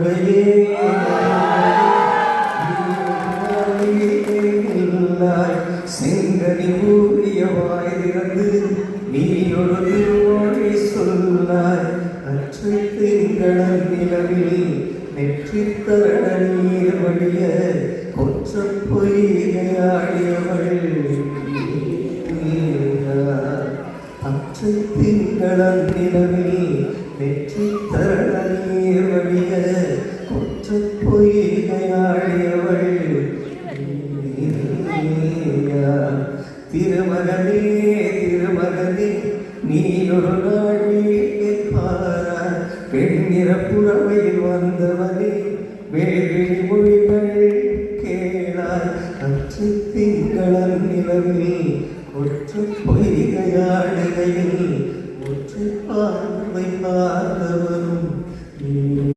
முறையே செங்கனி ஊறிய வாயிலிருந்து நீ ஒரு திருமொழி சொல்லாய். அற்றை திங்களன் நிலவில் நெற்றித்தர நீர் வழிய கொற்ற பொய்கையாடியவள். அற்றை திங்களன் நிலவில் நெற்றித்தர நீர் வழிய கொற்ற பொய்கையாடியவள். திருமகனே திருமகனே நீ ஒரு நாள் பாராய். பெண்ணிற புறவையில் வந்தவனே வேடி மொழிகள் கேளாய். அற்று திங்களன் நிலவில் கொற்ற